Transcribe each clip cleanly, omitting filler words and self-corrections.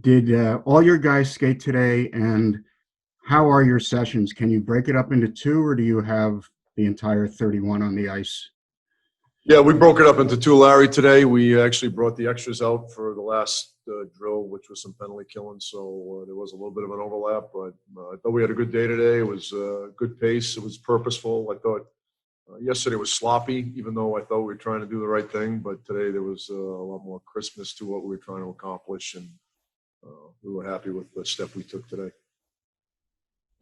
Did all your guys skate today? And how are your sessions? Can you break it up into two, or do you have the entire 31 on the ice? Yeah, we broke it up into two, Larry, today. We actually brought the extras out for the last drill, which was some penalty killing. So there was a little bit of an overlap, but I thought we had a good day today. It was good pace. It was purposeful. I thought yesterday was sloppy, even though I thought we were trying to do the right thing. But today there was a lot more crispness to what we were trying to accomplish, and we were happy with the step we took today.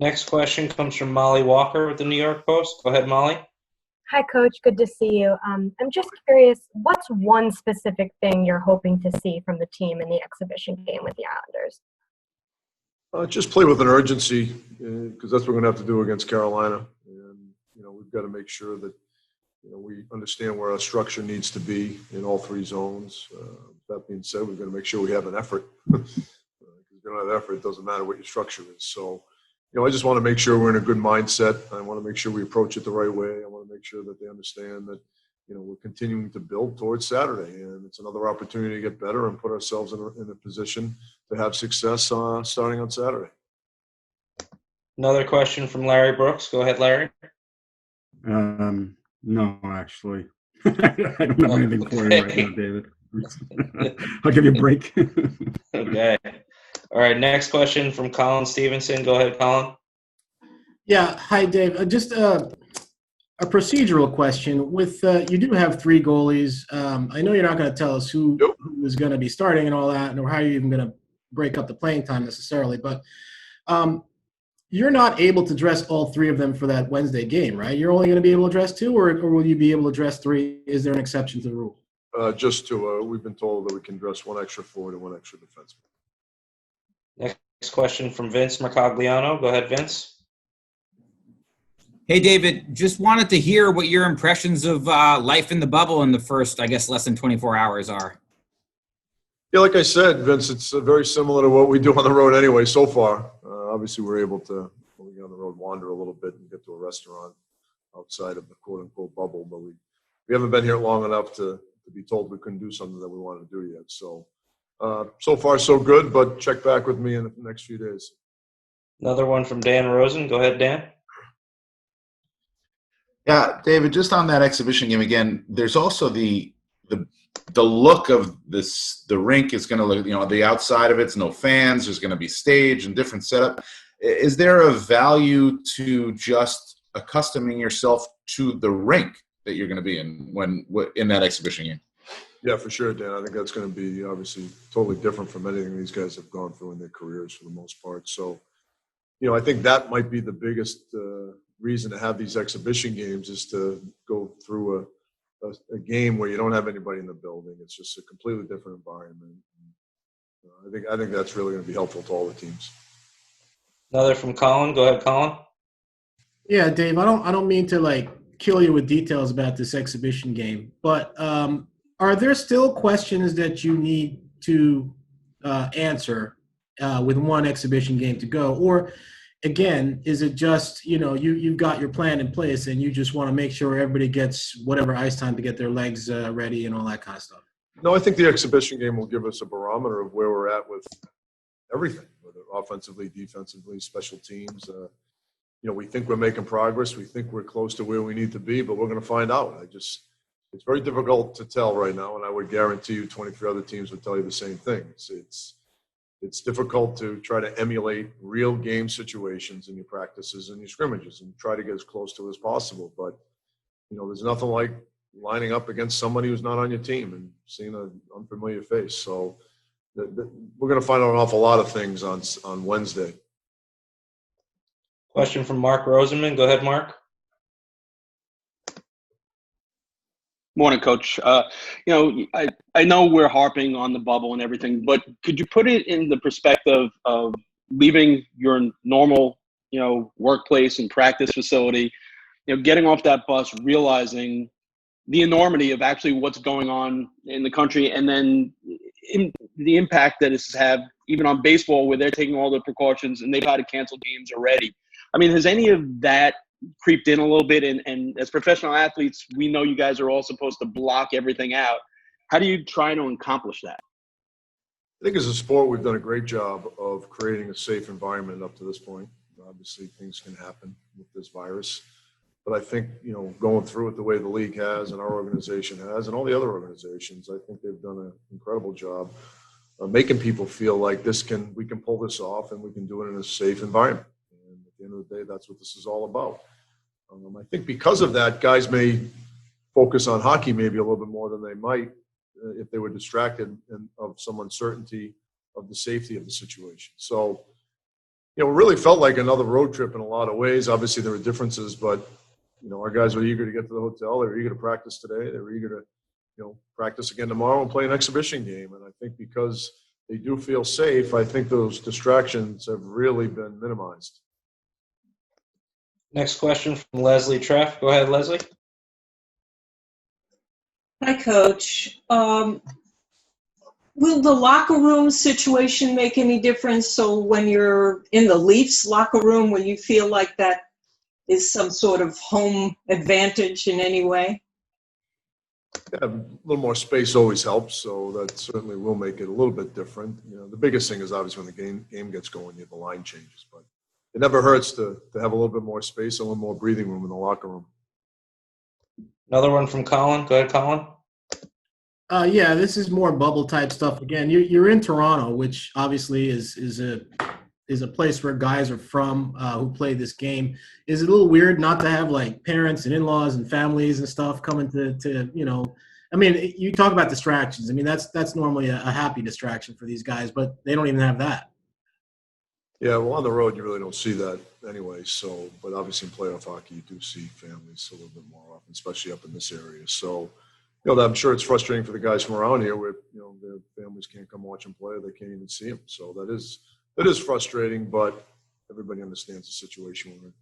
Next question comes from Molly Walker with the New York Post. Go ahead, Molly. Hi, Coach. Good to see you. I'm just curious, what's one specific thing you're hoping to see from the team in the exhibition game with the Islanders? Just play with an urgency, because that's what we're going to have to do against Carolina. And, we've got to make sure that, we understand where our structure needs to be in all three zones. That being said, we've got to make sure we have an effort. Because if you don't have effort, it doesn't matter what your structure is. So, I just want to make sure we're in a good mindset. I want to make sure we approach it the right way. I want to make sure that they understand that, we're continuing to build towards Saturday, and it's another opportunity to get better and put ourselves in a position to have success starting on Saturday. Another question from Larry Brooks. Go ahead, Larry. No, actually. I don't have anything for you right now, David. I'll give you a break. Okay. All right, next question from Colin Stevenson. Go ahead, Colin. Yeah, hi, Dave. Just a procedural question. With you do have three goalies. I know you're not going to tell us who is going to be starting and all that, nor how you're even going to break up the playing time necessarily. But you're not able to dress all three of them for that Wednesday game, right? You're only going to be able to dress two, or will you be able to dress three? Is there an exception to the rule? Just two. We've been told that we can dress one extra forward and one extra defenseman. Next question from Vince Mercogliano. Go ahead, Vince. Hey, David. Just wanted to hear what your impressions of life in the bubble in the first, I guess, less than 24 hours are. Yeah, like I said, Vince, it's very similar to what we do on the road anyway so far. Obviously, we're able to, when we get on the road, wander a little bit and get to a restaurant outside of the quote-unquote bubble. But we haven't been here long enough to be told we couldn't do something that we wanted to do yet. So far, so good, but check back with me in the next few days. Another one from Dan Rosen. Go ahead, Dan. Yeah, David, just on that exhibition game again, there's also the look of this. The rink is going to look, the outside of it's no fans. There's going to be stage and different setup. Is there a value to just accustoming yourself to the rink that you're going to be in that exhibition game? Yeah, for sure, Dan. I think that's going to be obviously totally different from anything these guys have gone through in their careers for the most part. So, I think that might be the biggest reason to have these exhibition games is to go through a game where you don't have anybody in the building. It's just a completely different environment. I think that's really going to be helpful to all the teams. Another from Colin. Go ahead, Colin. Yeah, Dave. I don't mean to kill you with details about this exhibition game, but are there still questions that you need to answer with one exhibition game to go, or again, is it just, you've got your plan in place and you just want to make sure everybody gets whatever ice time to get their legs ready and all that kind of stuff? No, I think the exhibition game will give us a barometer of where we're at with everything, whether offensively, defensively, special teams. We think we're making progress. We think we're close to where we need to be, but we're going to find out. It's very difficult to tell right now, and I would guarantee you 23 other teams would tell you the same thing. It's difficult to try to emulate real game situations in your practices and your scrimmages and try to get as close to it as possible. But, there's nothing like lining up against somebody who's not on your team and seeing an unfamiliar face. So we're going to find out an awful lot of things on Wednesday. Question from Mark Rosenman. Go ahead, Mark. Morning, Coach. I know we're harping on the bubble and everything, but could you put it in the perspective of leaving your normal, workplace and practice facility, getting off that bus, realizing the enormity of actually what's going on in the country, and then the impact that it's had even on baseball, where they're taking all the precautions and they've had to cancel games already. I mean, has any of that creeped in a little bit? And as professional athletes, we know you guys are all supposed to block everything out. How do you try to accomplish that? think as a sport, we've done a great job of creating a safe environment up to this point. Obviously, things can happen with this virus. But I think, going through it the way the league has and our organization has and all the other organizations, I think they've done an incredible job of making people feel like we can pull this off and we can do it in a safe environment. And at the end of the day, that's what this is all about. I think because of that, guys may focus on hockey maybe a little bit more than they might if they were distracted of some uncertainty of the safety of the situation. So, it really felt like another road trip in a lot of ways. Obviously, there were differences, but our guys were eager to get to the hotel. They were eager to practice today. They were eager to, practice again tomorrow and play an exhibition game. And I think because they do feel safe, I think those distractions have really been minimized. Next question from Leslie Treff. Go ahead, Leslie. Hi, Coach. Will the locker room situation make any difference? So when you're in the Leafs locker room, will you feel like that is some sort of home advantage in any way? Yeah, a little more space always helps, so that certainly will make it a little bit different. The biggest thing is obviously when the game gets going, the line changes, but it never hurts to have a little bit more space, a little more breathing room in the locker room. Another one from Colin. Go ahead, Colin. Yeah, this is more bubble type stuff. Again, you're in Toronto, which obviously is a place where guys are from who play this game. Is it a little weird not to have like parents and in-laws and families and stuff coming to I mean, you talk about distractions. I mean, that's normally a happy distraction for these guys, but they don't even have that. Yeah, well, on the road, you really don't see that anyway. So, but obviously in playoff hockey, you do see families a little bit more often, especially up in this area. So, I'm sure it's frustrating for the guys from around here where, their families can't come watch them play. They can't even see them. So that is frustrating, but everybody understands the situation we're in.